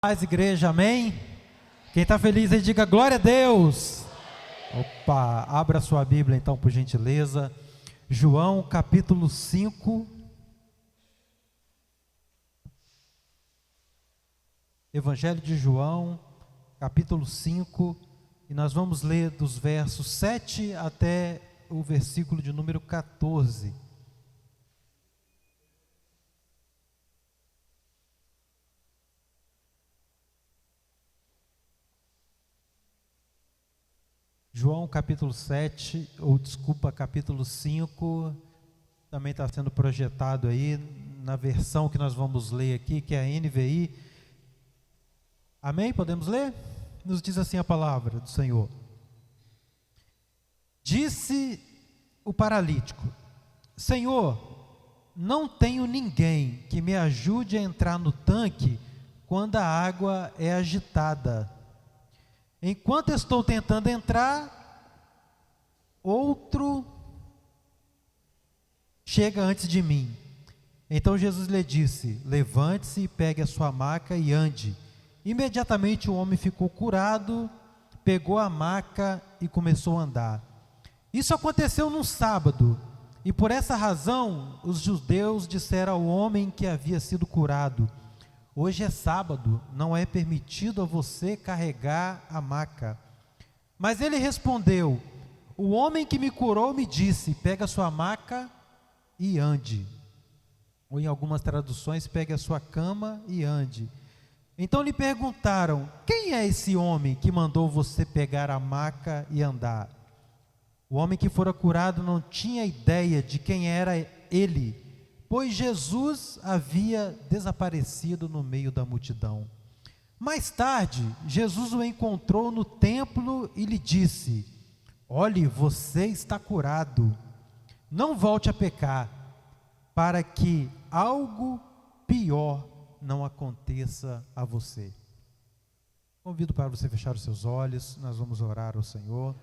Paz, igreja, amém? Quem está feliz aí, diga glória a Deus. Opa, abra sua Bíblia então, por gentileza. João capítulo 5. Evangelho de João, capítulo 5. E nós vamos ler dos versos 7 até o versículo de número 14. João capítulo 7, capítulo 5, também está sendo projetado aí na versão que nós vamos ler aqui, que é a NVI. Amém? Podemos ler? Nos diz assim a palavra do Senhor. Disse o paralítico: Senhor, não tenho ninguém que me ajude a entrar no tanque quando a água é agitada. Enquanto estou tentando entrar, outro chega antes de mim. Então Jesus lhe disse: levante-se, pegue a sua maca e ande. Imediatamente o homem ficou curado, pegou a maca e começou a andar. Isso aconteceu num sábado, e por essa razão os judeus disseram ao homem que havia sido curado: hoje é sábado, não é permitido a você carregar a maca. Mas ele respondeu: o homem que me curou me disse: pega a sua maca e ande. Ou em algumas traduções, pegue a sua cama e ande. Então lhe perguntaram: quem é esse homem que mandou você pegar a maca e andar? O homem que fora curado não tinha ideia de quem era ele, pois Jesus havia desaparecido no meio da multidão. Mais tarde, Jesus o encontrou no templo e lhe disse: olhe, você está curado. Não volte a pecar, para que algo pior não aconteça a você. Convido para você fechar os seus olhos, nós vamos orar ao Senhor.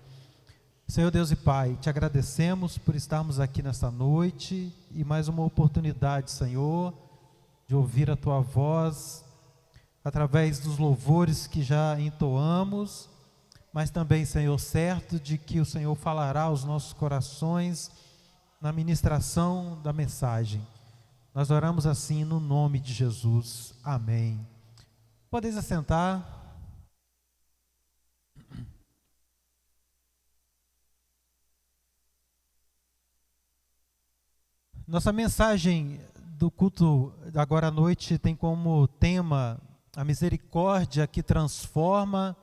Senhor Deus e Pai, te agradecemos por estarmos aqui nesta noite e mais uma oportunidade, Senhor, de ouvir a Tua voz através dos louvores que já entoamos, mas também, Senhor, certo de que o Senhor falará aos nossos corações na ministração da mensagem. Nós oramos assim no nome de Jesus. Amém. Podeis assentar. Nossa mensagem do culto agora à noite tem como tema a misericórdia que transforma.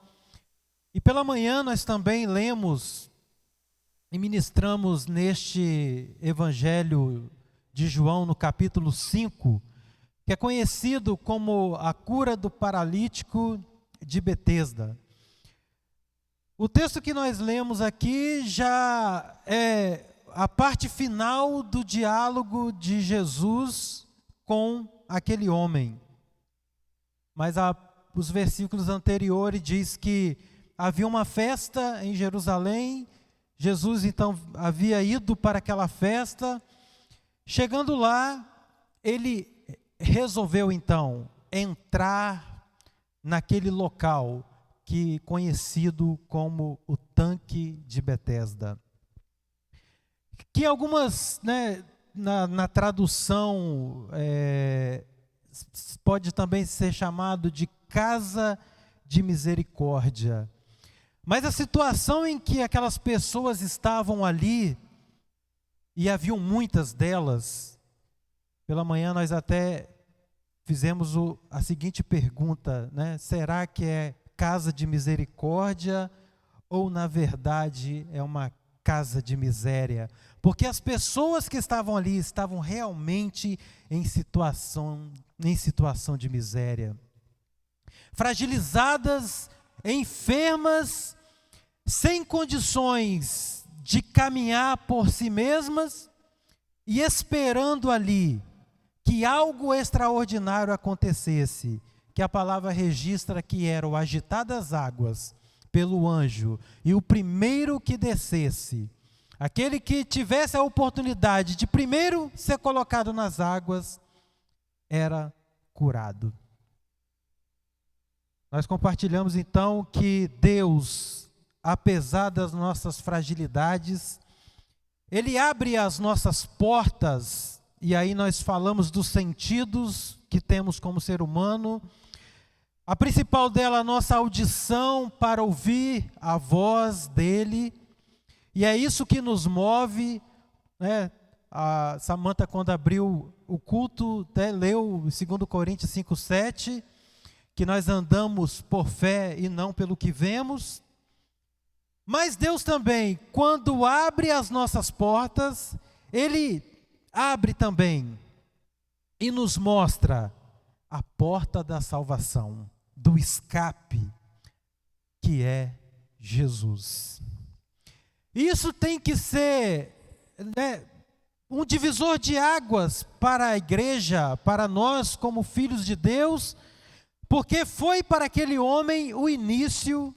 E pela manhã nós também lemos e ministramos neste Evangelho de João, no capítulo 5, que é conhecido como a cura do paralítico de Betesda. O texto que nós lemos aqui já é a parte final do diálogo de Jesus com aquele homem. Mas os versículos anteriores diz que havia uma festa em Jerusalém. Jesus então havia ido para aquela festa. Chegando lá, ele resolveu então entrar naquele local que conhecido como o tanque de Betesda. Que algumas, na tradução, pode também ser chamado de casa de misericórdia. Mas a situação em que aquelas pessoas estavam ali, e haviam muitas delas, pela manhã nós até fizemos a seguinte pergunta, será que é casa de misericórdia ou na verdade é uma casa de miséria? Porque as pessoas que estavam ali estavam realmente em situação de miséria, fragilizadas, enfermas, sem condições de caminhar por si mesmas e esperando ali que algo extraordinário acontecesse, que a palavra registra que eram agitadas águas pelo anjo, e o primeiro que descesse, aquele que tivesse a oportunidade de primeiro ser colocado nas águas, era curado. Nós compartilhamos então que Deus, apesar das nossas fragilidades, Ele abre as nossas portas, e aí nós falamos dos sentidos que temos como ser humano. A principal dela, a nossa audição para ouvir a voz dEle, e é isso que nos move, né? A Samantha, quando abriu o culto, leu 2 Coríntios 5:7, que nós andamos por fé e não pelo que vemos. Mas Deus também, quando abre as nossas portas, Ele abre também e nos mostra a porta da salvação, do escape, que é Jesus. Isso tem que ser, um divisor de águas para a igreja, para nós como filhos de Deus, porque foi para aquele homem o início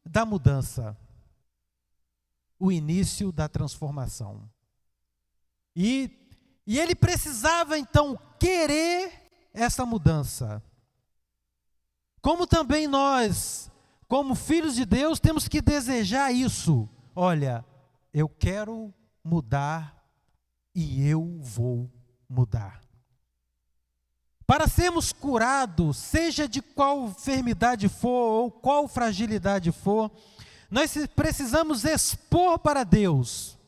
da mudança, o início da transformação. E ele precisava então querer essa mudança. Como também nós, como filhos de Deus, temos que desejar isso. Olha, eu quero mudar e eu vou mudar. Para sermos curados, seja de qual enfermidade for ou qual fragilidade for, nós precisamos expor para Deus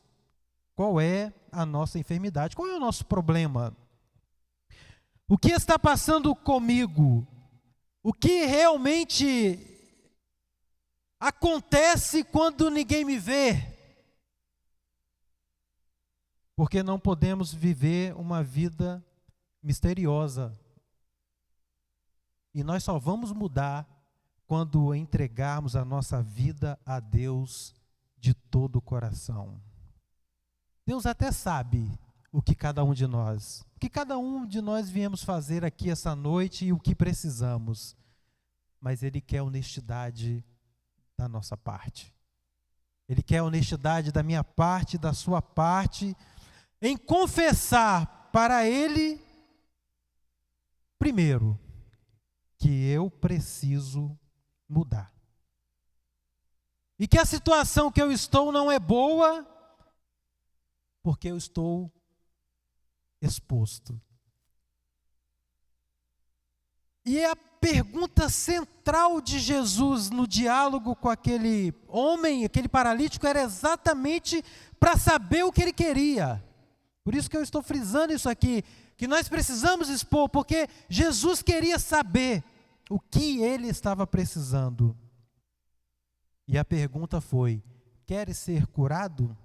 qual é a nossa enfermidade, qual é o nosso problema. O que está passando comigo? O que realmente acontece quando ninguém me vê? Porque não podemos viver uma vida misteriosa. E nós só vamos mudar quando entregarmos a nossa vida a Deus de todo o coração. Deus até sabe o que cada um de nós viemos fazer aqui essa noite e o que precisamos. Mas Ele quer honestidade da nossa parte. Ele quer honestidade da minha parte, da sua parte, em confessar para Ele, primeiro, que eu preciso mudar. E que a situação que eu estou não é boa, porque eu estou exposto. E a pergunta central de Jesus no diálogo com aquele homem, aquele paralítico, era exatamente para saber o que ele queria. Por isso que eu estou frisando isso aqui, que nós precisamos expor, porque Jesus queria saber o que ele estava precisando. E a pergunta foi: queres ser curado?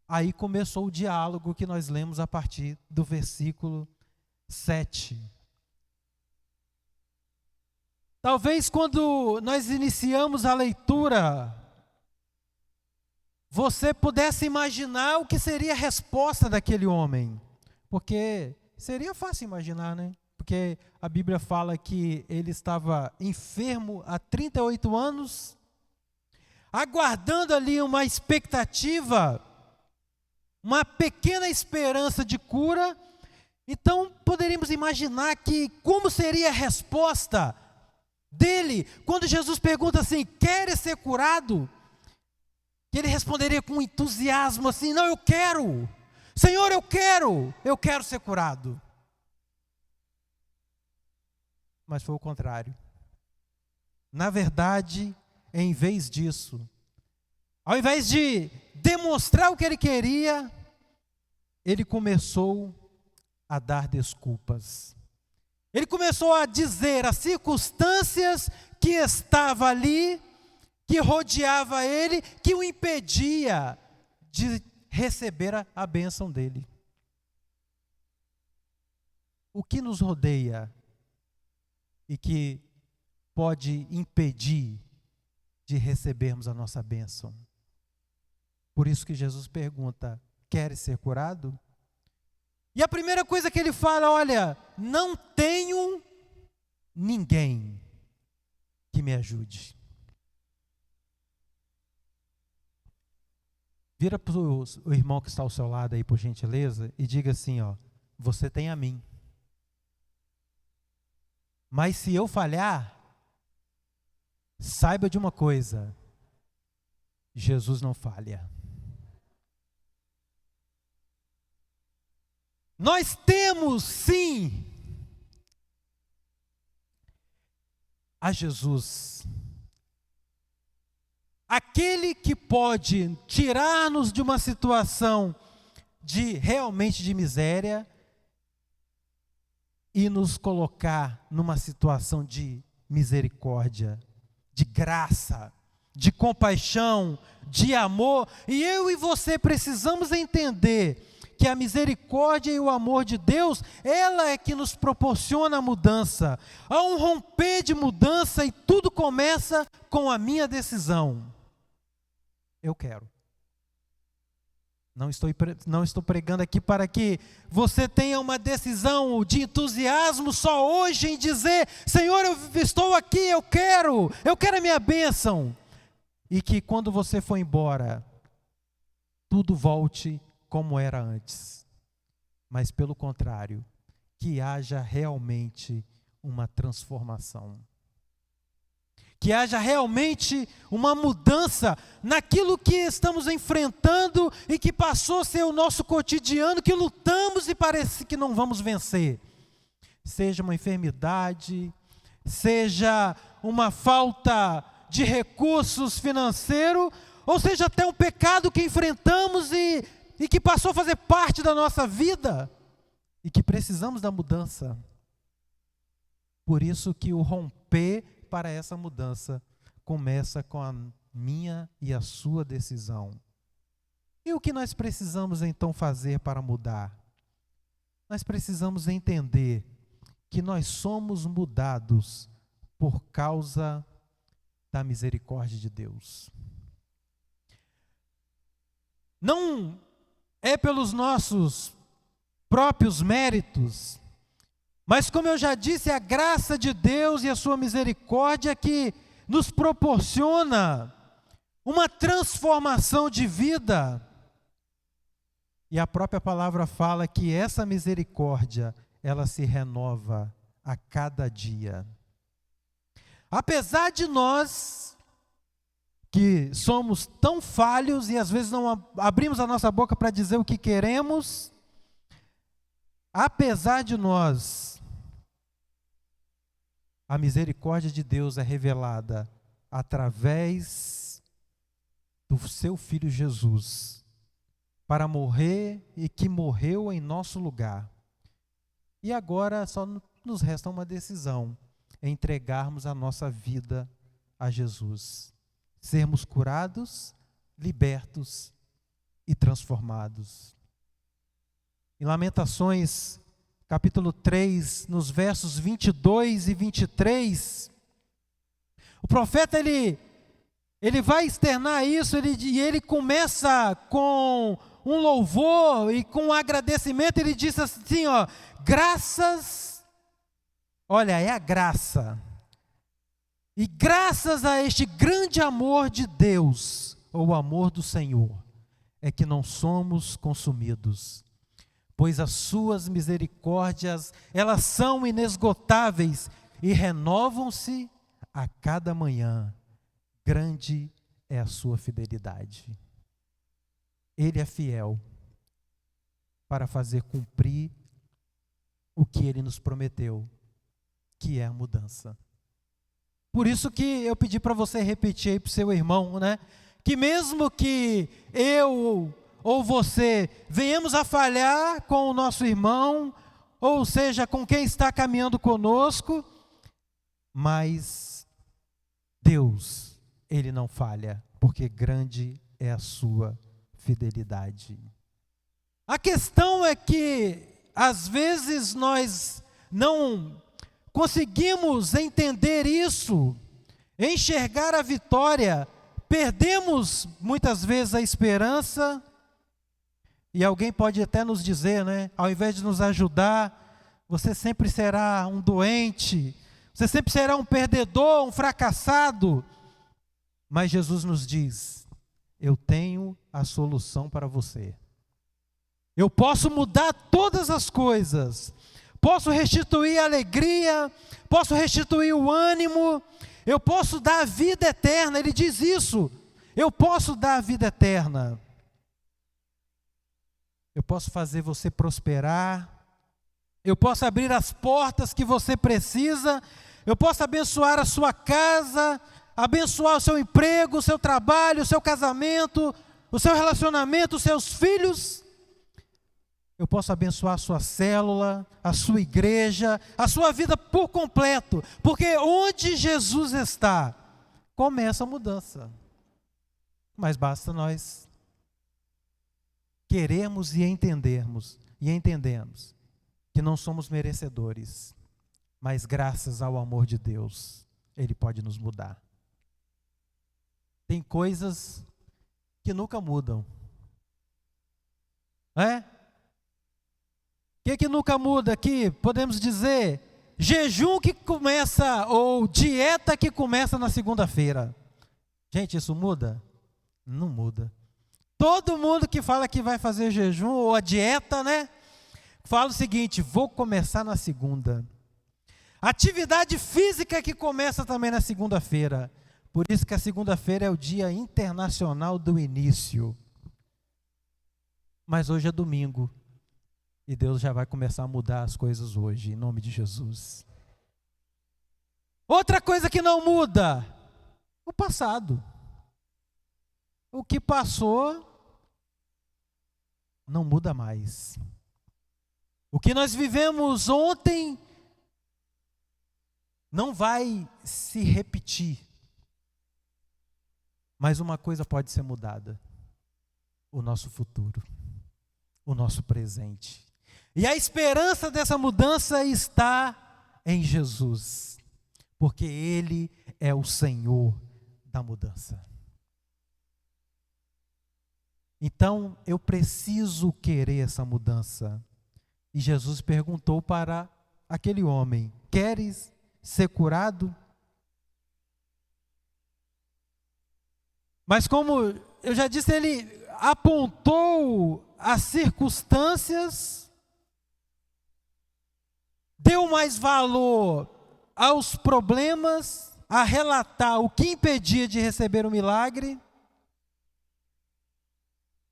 Aí começou o diálogo que nós lemos a partir do versículo 7. Talvez quando nós iniciamos a leitura, você pudesse imaginar o que seria a resposta daquele homem. Porque seria fácil imaginar, né? Porque a Bíblia fala que ele estava enfermo há 38 anos, aguardando ali uma expectativa, uma pequena esperança de cura. Então poderíamos imaginar que como seria a resposta dele quando Jesus pergunta assim: queres ser curado? Que ele responderia com entusiasmo assim: não, eu quero, Senhor, eu quero ser curado. Mas foi o contrário. Na verdade, em vez disso, ao invés de demonstrar o que ele queria, ele começou a dar desculpas. Ele começou a dizer as circunstâncias que estavam ali, que rodeava ele, que o impedia de receber a bênção dele. O que nos rodeia e que pode impedir de recebermos a nossa bênção? Por isso que Jesus pergunta: queres ser curado? E a primeira coisa que ele fala: olha, não tenho ninguém que me ajude. Vira para o irmão que está ao seu lado aí, por gentileza, e diga assim: ó, você tem a mim. Mas se eu falhar, saiba de uma coisa: Jesus não falha. Nós temos sim a Jesus, aquele que pode tirar-nos de uma situação realmente de miséria e nos colocar numa situação de misericórdia, de graça, de compaixão, de amor. E eu e você precisamos entender que a misericórdia e o amor de Deus, ela é que nos proporciona a mudança. Há um romper de mudança e tudo começa com a minha decisão. Eu quero. Não estou pregando aqui para que você tenha uma decisão de entusiasmo só hoje em dizer: Senhor, eu estou aqui, eu quero a minha bênção. E que quando você for embora, tudo volte como era antes. Mas pelo contrário, que haja realmente uma transformação. Que haja realmente uma mudança naquilo que estamos enfrentando e que passou a ser o nosso cotidiano, que lutamos e parece que não vamos vencer. Seja uma enfermidade, seja uma falta de recursos financeiros, ou seja até um pecado que enfrentamos e que passou a fazer parte da nossa vida e que precisamos da mudança. Por isso que o romper para essa mudança começa com a minha e a sua decisão. E o que nós precisamos então fazer para mudar? Nós precisamos entender que nós somos mudados por causa da misericórdia de Deus. Não é pelos nossos próprios méritos, mas como eu já disse, a graça de Deus e a sua misericórdia que nos proporciona uma transformação de vida. E a própria palavra fala que essa misericórdia, ela se renova a cada dia. Apesar de nós, que somos tão falhos e às vezes não abrimos a nossa boca para dizer o que queremos, apesar de nós, a misericórdia de Deus é revelada através do seu Filho Jesus, para morrer e que morreu em nosso lugar. E agora só nos resta uma decisão: entregarmos a nossa vida a Jesus, sermos curados, libertos e transformados. Em Lamentações, capítulo 3, nos versos 22 e 23, o profeta ele vai externar isso, e ele começa com um louvor e com um agradecimento. Ele diz assim, graças, olha, é a graça, e graças a este grande amor de Deus, ou o amor do Senhor, é que não somos consumidos, pois as suas misericórdias, elas são inesgotáveis e renovam-se a cada manhã. Grande é a sua fidelidade. Ele é fiel para fazer cumprir o que Ele nos prometeu, que é a mudança. Por isso que eu pedi para você repetir aí para o seu irmão, né? Que mesmo que eu ou você venhamos a falhar com o nosso irmão, ou seja, com quem está caminhando conosco, mas Deus, Ele não falha, porque grande é a sua fidelidade. A questão é que, às vezes, nós não conseguimos entender isso, enxergar a vitória, perdemos muitas vezes a esperança, e alguém pode até nos dizer, né, ao invés de nos ajudar, você sempre será um doente, você sempre será um perdedor, um fracassado. Mas Jesus nos diz: eu tenho a solução para você. Eu posso mudar todas as coisas, posso restituir a alegria, posso restituir o ânimo, Eu posso dar a vida eterna, ele diz isso. Eu posso dar a vida eterna. Eu posso fazer você prosperar. Eu posso abrir as portas que você precisa. Eu posso abençoar a sua casa, abençoar o seu emprego, o seu trabalho, o seu casamento, o seu relacionamento, os seus filhos. Eu posso abençoar a sua célula, a sua igreja, a sua vida por completo. Porque onde Jesus está, começa a mudança. Mas basta nós queremos e entendemos que não somos merecedores, mas graças ao amor de Deus, Ele pode nos mudar. Tem coisas que nunca mudam. O que nunca muda aqui? Podemos dizer, jejum que começa, ou dieta que começa na segunda-feira. Gente, isso muda? Não muda. Todo mundo que fala que vai fazer jejum, ou a dieta, fala o seguinte, vou começar na segunda. Atividade física que começa também na segunda-feira. Por isso que a segunda-feira é o Dia Internacional do Início. Mas hoje é domingo. E Deus já vai começar a mudar as coisas hoje, em nome de Jesus. Outra coisa que não muda, o passado. O que passou, não muda mais. O que nós vivemos ontem, não vai se repetir. Mas uma coisa pode ser mudada: o nosso futuro, o nosso presente. E a esperança dessa mudança está em Jesus, porque Ele é o Senhor da mudança. Então, eu preciso querer essa mudança. E Jesus perguntou para aquele homem: queres ser curado? Mas como eu já disse, ele apontou as circunstâncias, deu mais valor aos problemas, a relatar o que impedia de receber o milagre,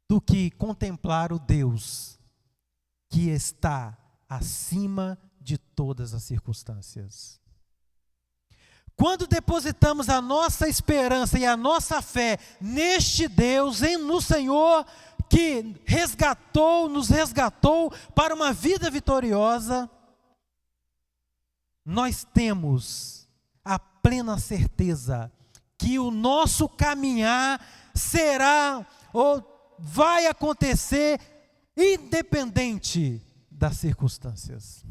do que contemplar o Deus que está acima de todas as circunstâncias. Quando depositamos a nossa esperança e a nossa fé neste Deus, no Senhor, que nos resgatou para uma vida vitoriosa, nós temos a plena certeza que o nosso caminhar será ou vai acontecer independente das circunstâncias.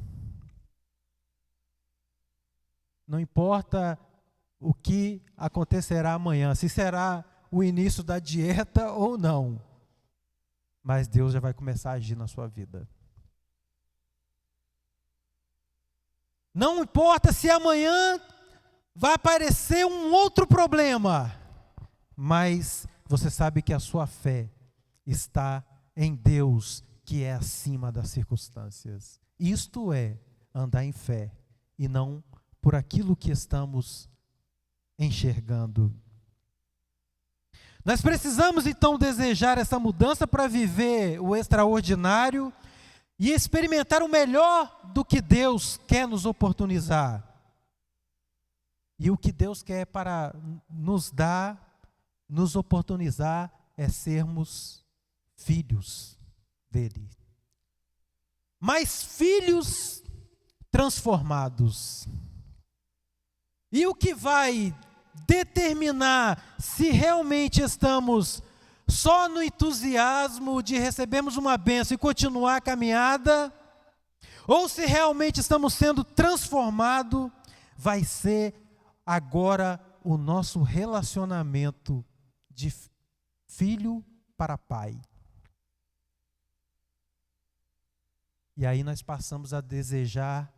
Não importa o que acontecerá amanhã, se será o início da dieta ou não, mas Deus já vai começar a agir na sua vida. Não importa se amanhã vai aparecer um outro problema, mas você sabe que a sua fé está em Deus, que é acima das circunstâncias. Isto é andar em fé e não por aquilo que estamos enxergando. Nós precisamos então desejar essa mudança para viver o extraordinário e experimentar o melhor do que Deus quer nos oportunizar. E o que Deus quer para nos dar, nos oportunizar, é sermos filhos dele. Mas filhos transformados. E o que vai determinar se realmente estamos só no entusiasmo de recebermos uma bênção e continuar a caminhada, ou se realmente estamos sendo transformados, vai ser agora o nosso relacionamento de filho para pai. E aí nós passamos a desejar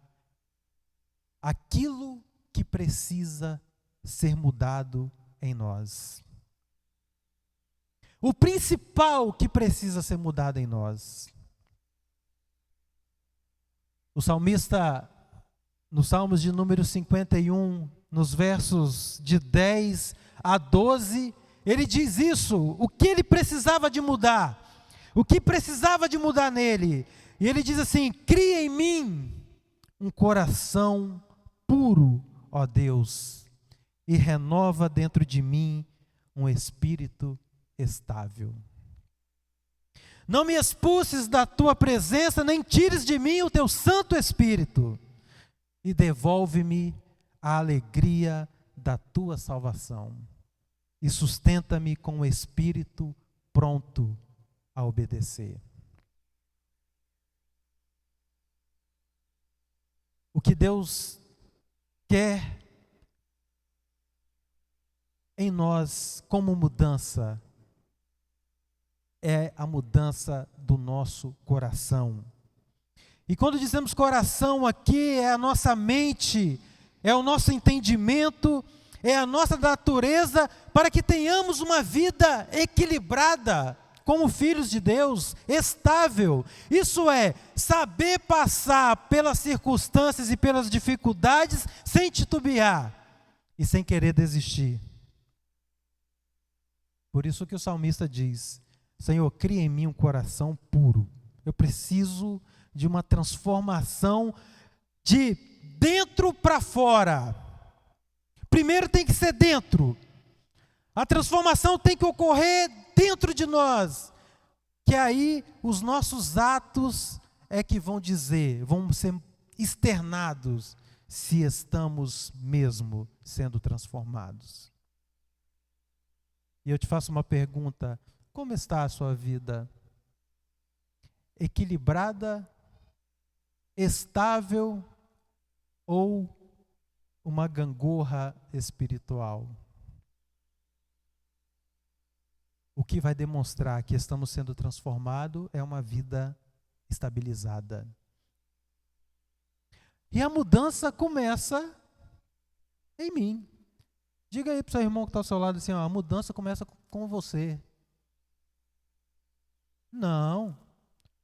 aquilo que precisa ser mudado em nós. O principal que precisa ser mudado em nós. O salmista, no Salmos de número 51, nos versos de 10 a 12, ele diz isso, o que ele precisava de mudar, o que precisava de mudar nele. E ele diz assim: cria em mim um coração puro, ó Deus, e renova dentro de mim um espírito estável. Não me expulses da tua presença, nem tires de mim o teu Santo Espírito, e devolve-me a alegria da tua salvação, e sustenta-me com o espírito pronto a obedecer. O que Deus quer em nós como mudança é a mudança do nosso coração. E quando dizemos coração aqui, é a nossa mente, é o nosso entendimento, é a nossa natureza, para que tenhamos uma vida equilibrada, como filhos de Deus, estável. Isso é, saber passar pelas circunstâncias e pelas dificuldades sem titubear e sem querer desistir. Por isso que o salmista diz: Senhor, cria em mim um coração puro. Eu preciso de uma transformação de dentro para fora. Primeiro tem que ser dentro. A transformação tem que ocorrer dentro de nós. Que aí os nossos atos é que vão dizer, vão ser externados se estamos mesmo sendo transformados. E eu te faço uma pergunta: como está a sua vida? Equilibrada, estável ou uma gangorra espiritual? O que vai demonstrar que estamos sendo transformados é uma vida estabilizada. E a mudança começa em mim. Diga aí para o seu irmão que está ao seu lado assim: ó, a mudança começa com você. Não.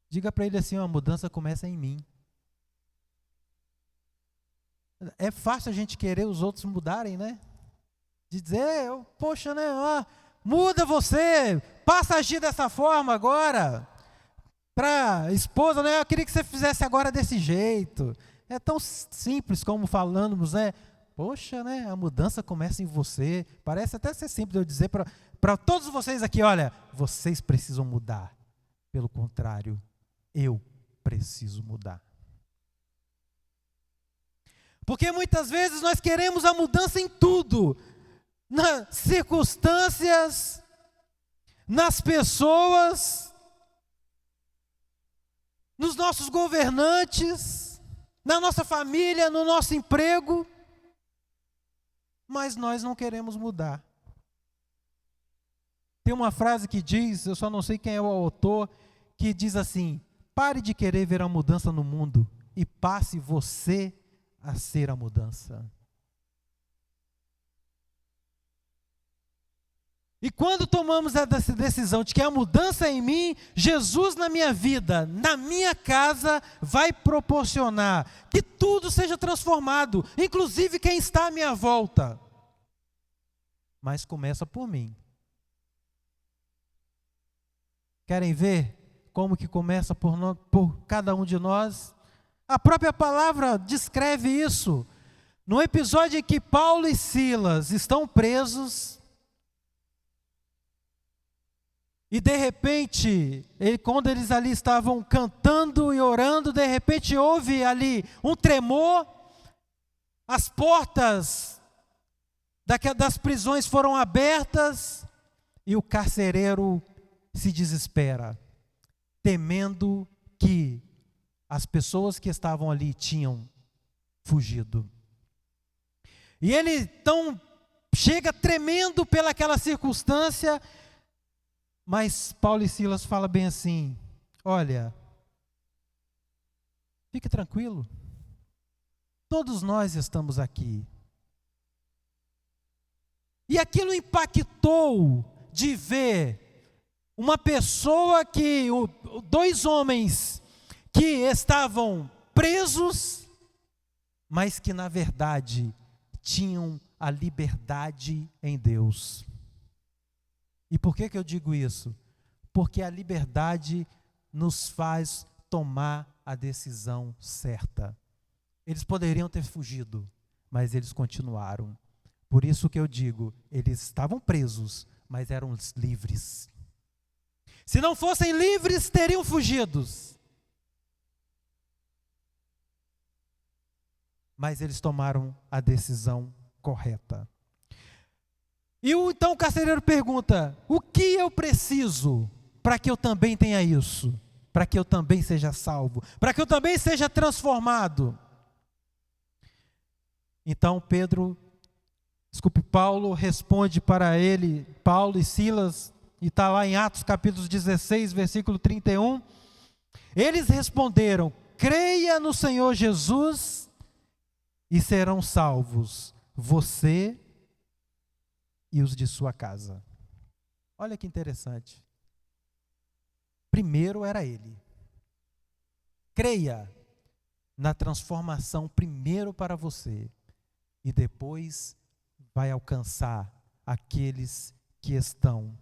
Diga para ele assim: ó, a mudança começa em mim. É fácil a gente querer os outros mudarem, né? De dizer, poxa, né? Muda você, passa a agir dessa forma agora. Para a esposa, né? Eu queria que você fizesse agora desse jeito. É tão simples como falamos, né? Poxa, né? A mudança começa em você. Parece até ser simples eu dizer para todos vocês aqui: olha, vocês precisam mudar. Pelo contrário, eu preciso mudar. Porque muitas vezes nós queremos a mudança em tudo. Nas circunstâncias, nas pessoas, nos nossos governantes, na nossa família, no nosso emprego. Mas nós não queremos mudar. Tem uma frase que diz, eu só não sei quem é o autor, que diz assim: pare de querer ver a mudança no mundo e passe você a ser a mudança. E quando tomamos essa decisão de que a mudança é em mim, Jesus na minha vida, na minha casa, vai proporcionar que tudo seja transformado, inclusive quem está à minha volta. Mas começa por mim. Querem ver como que começa por cada um de nós? A própria palavra descreve isso. No episódio em que Paulo e Silas estão presos, e de repente, quando eles ali estavam cantando e orando, de repente houve ali um tremor, as portas das prisões foram abertas, e o carcereiro se desespera, temendo que as pessoas que estavam ali tinham fugido. E ele então chega tremendo pelaquela circunstância, mas Paulo e Silas falam bem assim: olha, fique tranquilo, todos nós estamos aqui. E aquilo impactou de ver uma pessoa dois homens que estavam presos, mas que na verdade tinham a liberdade em Deus. E por que eu digo isso? Porque a liberdade nos faz tomar a decisão certa. Eles poderiam ter fugido, mas eles continuaram. Por isso que eu digo, eles estavam presos, mas eram livres. Se não fossem livres, teriam fugido. Mas eles tomaram a decisão correta. E então o carcereiro pergunta: o que eu preciso para que eu também tenha isso? Para que eu também seja salvo? Para que eu também seja transformado? Então Paulo responde para ele, Paulo e Silas, e está lá em Atos capítulo 16, versículo 31. Eles responderam: creia no Senhor Jesus e serão salvos, você e os de sua casa. Olha que interessante. Primeiro era ele. Creia na transformação primeiro para você, e depois vai alcançar aqueles que estão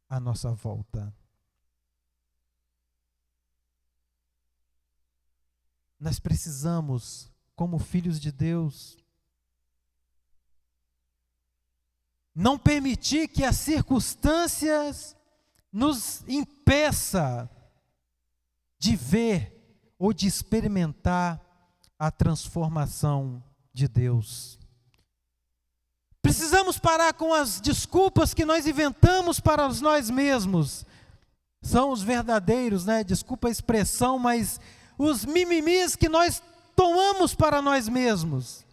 à nossa volta. Nós precisamos, como filhos de Deus, não permitir que as circunstâncias nos impeça de ver ou de experimentar a transformação de Deus. Precisamos parar com as desculpas que nós inventamos para nós mesmos. São os verdadeiros, desculpa a expressão, mas os mimimis que nós tomamos para nós mesmos.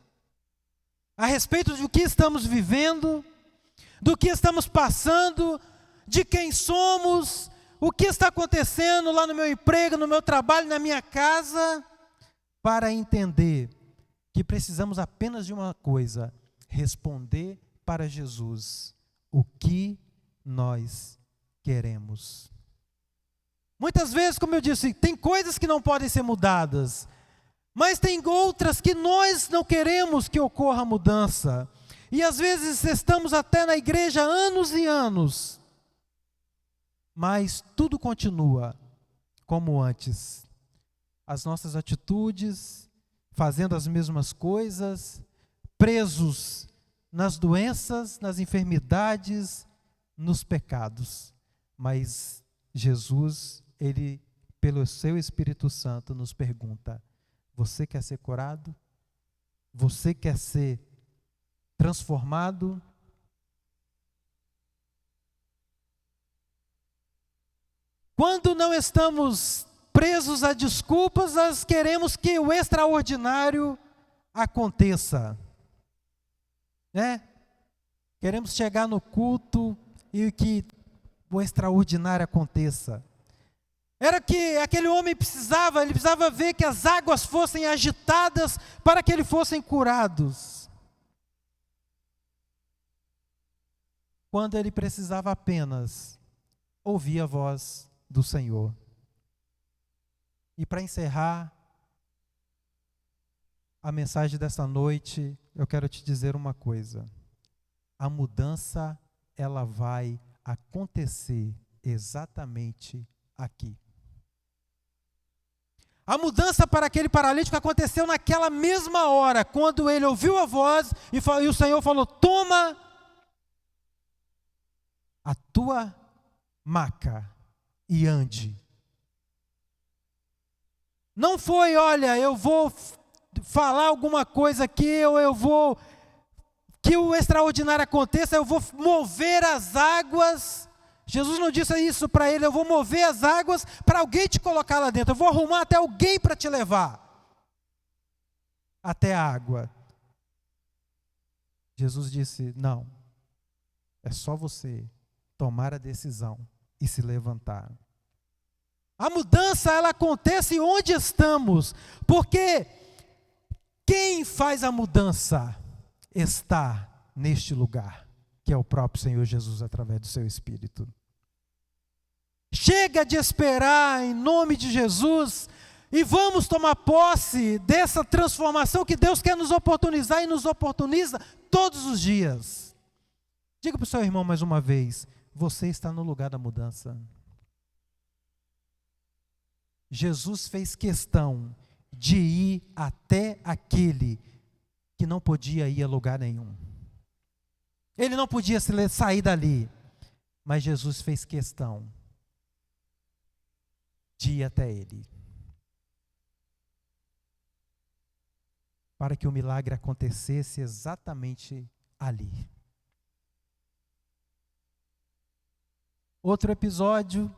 A respeito do que estamos vivendo, do que estamos passando, de quem somos, o que está acontecendo lá no meu emprego, no meu trabalho, na minha casa, para entender que precisamos apenas de uma coisa: responder para Jesus o que nós queremos. Muitas vezes, como eu disse, tem coisas que não podem ser mudadas, mas tem outras que nós não queremos que ocorra mudança. E às vezes estamos até na igreja há anos e anos, mas tudo continua como antes. As nossas atitudes, fazendo as mesmas coisas, presos nas doenças, nas enfermidades, nos pecados. Mas Jesus, Ele, pelo seu Espírito Santo, nos pergunta: você quer ser curado? Você quer ser transformado? Quando não estamos presos a desculpas, nós queremos que o extraordinário aconteça, Queremos chegar no culto e que o extraordinário aconteça. Era que aquele homem precisava ver que as águas fossem agitadas para que eles fossem curados. Quando ele precisava apenas ouvir a voz do Senhor. E para encerrar a mensagem dessa noite, eu quero te dizer uma coisa: a mudança, ela vai acontecer exatamente aqui. A mudança para aquele paralítico aconteceu naquela mesma hora, quando ele ouviu a voz e o Senhor falou: toma a tua maca e ande. Não foi: olha, eu vou falar alguma coisa aqui, ou eu vou que o extraordinário aconteça, eu vou mover as águas. Jesus não disse isso para ele: eu vou mover as águas para alguém te colocar lá dentro, eu vou arrumar até alguém para te levar até a água. Jesus disse: não, é só você tomar a decisão e se levantar. A mudança, ela acontece onde estamos, porque quem faz a mudança está neste lugar, que é o próprio Senhor Jesus, através do seu Espírito. Chega de esperar, em nome de Jesus, E vamos tomar posse dessa transformação que Deus quer nos oportunizar e nos oportuniza todos os dias. Diga para o seu irmão mais uma vez: você está no lugar da mudança. Jesus fez questão de ir até aquele que não podia ir a lugar nenhum. Ele não podia sair dali, mas Jesus fez questão de ir até ele, para que o milagre acontecesse exatamente ali. Outro episódio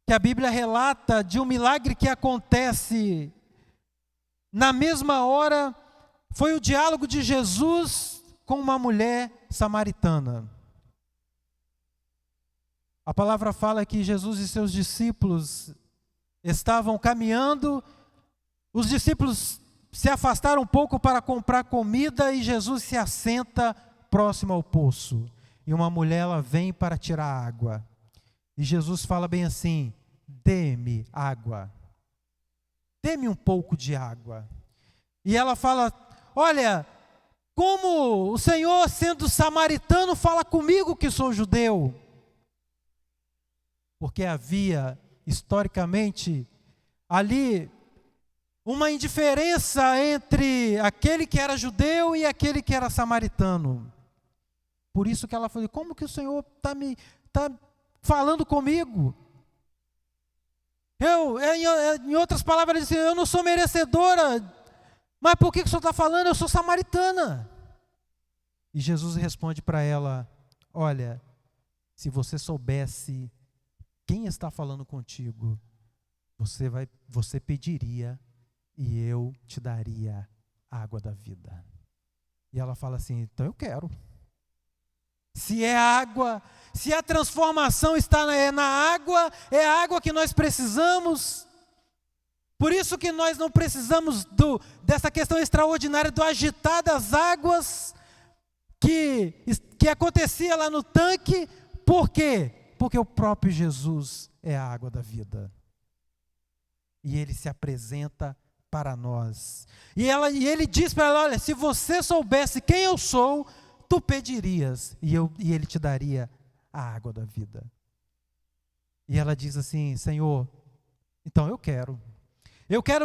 que a Bíblia relata de um milagre que acontece na mesma hora, foi o diálogo de Jesus com uma mulher samaritana. A palavra fala que Jesus e seus discípulos estavam caminhando, os discípulos se afastaram um pouco para comprar comida e Jesus se assenta próximo ao poço. E uma mulher, ela vem para tirar água. E Jesus fala bem assim: dê-me água. Dê-me um pouco de água. E ela fala: olha, como o Senhor, sendo samaritano, fala comigo que sou judeu? Porque havia, historicamente, ali uma indiferença entre aquele que era judeu e aquele que era samaritano. Por isso que ela falou: como que o Senhor está falando comigo? Em outras palavras, ela disse: eu não sou merecedora, mas por que o Senhor está falando? Eu sou samaritana. E Jesus responde para ela: olha, se você soubesse quem está falando contigo, você pediria e eu te daria a água da vida. E ela fala assim: então eu quero. Se é água, se a transformação está na água, é a água que nós precisamos. Por isso que nós não precisamos dessa questão extraordinária do agitar das águas que acontecia lá no tanque. Por quê? Porque o próprio Jesus é a água da vida. E ele se apresenta para nós. E ele diz para ela: olha, se você soubesse quem eu sou, tu pedirias e ele te daria a água da vida. E ela diz assim: Senhor, então eu quero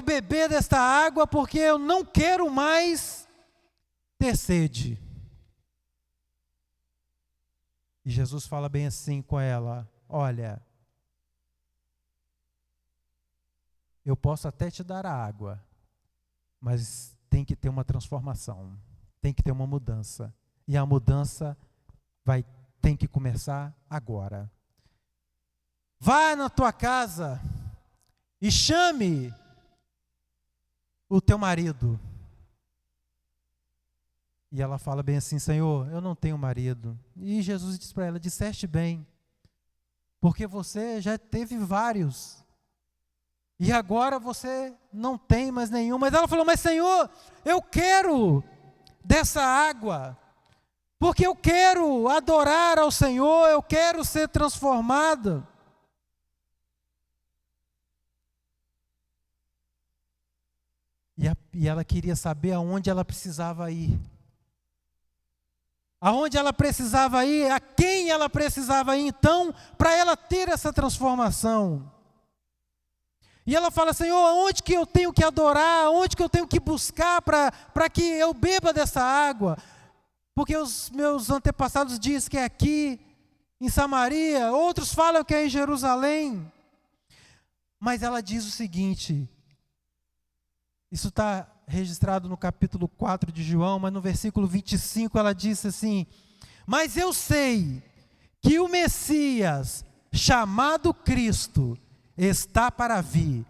beber desta água, porque eu não quero mais ter sede. E Jesus fala bem assim com ela: olha, eu posso até te dar a água, mas tem que ter uma transformação, tem que ter uma mudança. E a mudança tem que começar agora. Vá na tua casa e chame o teu marido. E ela fala bem assim: Senhor, eu não tenho marido. E Jesus diz para ela: disseste bem, porque você já teve vários. E agora você não tem mais nenhum. Mas ela falou: mas Senhor, eu quero dessa água, porque eu quero adorar ao Senhor, eu quero ser transformada. E ela queria saber aonde ela precisava ir. Aonde ela precisava ir, a quem ela precisava ir então, para ela ter essa transformação. E ela fala: Senhor, aonde que eu tenho que adorar, aonde que eu tenho que buscar para que eu beba dessa água? Porque os meus antepassados dizem que é aqui, em Samaria, outros falam que é em Jerusalém. Mas ela diz o seguinte, isso está registrado no capítulo 4 de João, mas no versículo 25 ela disse assim: mas eu sei que o Messias, chamado Cristo, está para vir,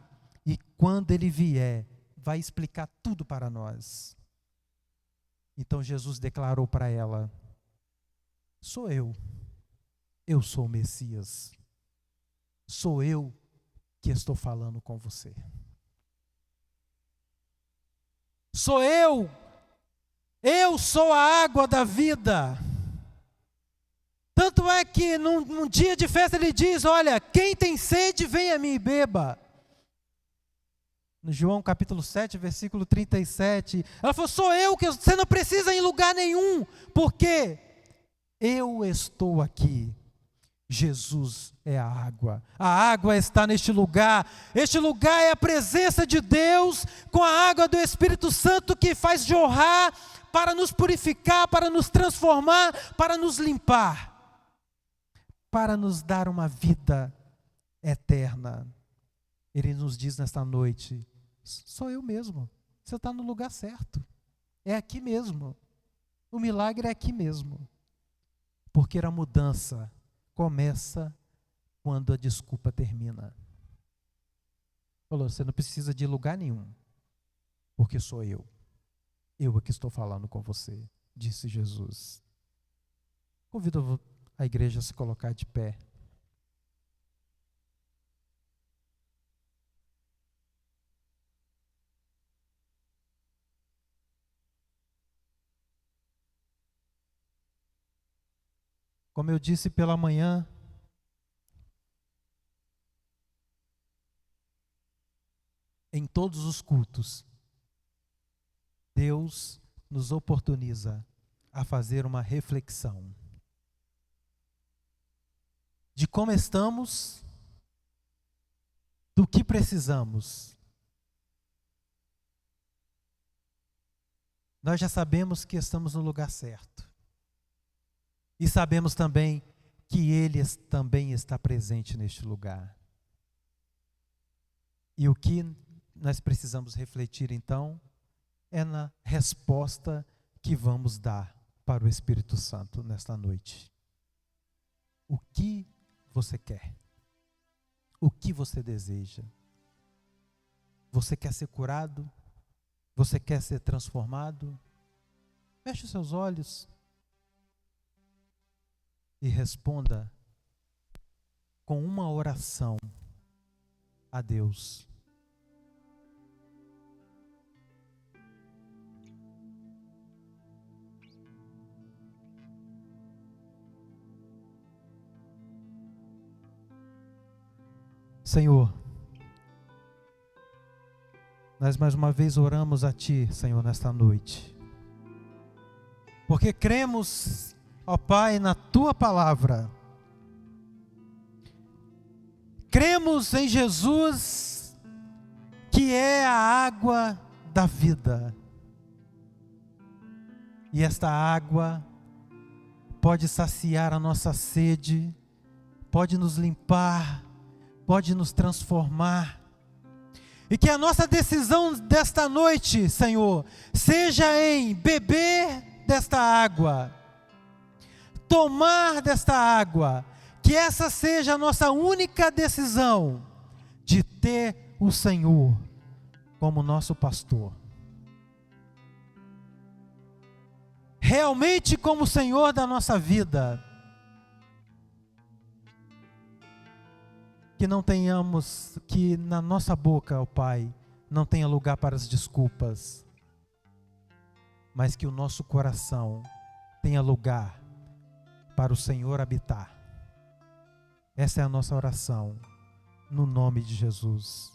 e quando ele vier, vai explicar tudo para nós. Então Jesus declarou para ela: sou eu sou o Messias, sou eu que estou falando com você. Sou eu sou a água da vida. Tanto é que num dia de festa ele diz: olha, quem tem sede, venha a mim e beba. no João capítulo 7, versículo 37. Ela falou, sou eu, que você não precisa ir em lugar nenhum, porque eu estou aqui. Jesus é a água está neste lugar. Este lugar é a presença de Deus com a água do Espírito Santo que faz jorrar para nos purificar, para nos transformar, para nos limpar, para nos dar uma vida eterna. Ele nos diz nesta noite, sou eu mesmo, você está no lugar certo, é aqui mesmo, o milagre é aqui mesmo, porque a mudança começa quando a desculpa termina. Falou, você não precisa de lugar nenhum, porque sou eu aqui estou falando com você, disse Jesus. Convido a igreja a se colocar de pé. Como eu disse pela manhã, em todos os cultos, Deus nos oportuniza a fazer uma reflexão de como estamos, do que precisamos. Nós já sabemos que estamos no lugar certo. E sabemos também que Ele também está presente neste lugar. E o que nós precisamos refletir então é na resposta que vamos dar para o Espírito Santo nesta noite. O que você quer? O que você deseja? Você quer ser curado? Você quer ser transformado? Feche os seus olhos e responda com uma oração a Deus. Senhor, nós mais uma vez oramos a Ti, Senhor, nesta noite, porque cremos, ó Pai, na Tua palavra. Cremos em Jesus, que é a água da vida. E esta água pode saciar a nossa sede, pode nos limpar, pode nos transformar. E que a nossa decisão desta noite, Senhor, seja em beber desta água, tomar desta água, que essa seja a nossa única decisão de ter o Senhor como nosso pastor. Realmente como o Senhor da nossa vida. Que não tenhamos, que na nossa boca, ó Pai, não tenha lugar para as desculpas, mas que o nosso coração tenha lugar para o Senhor habitar. Essa é a nossa oração, no nome de Jesus.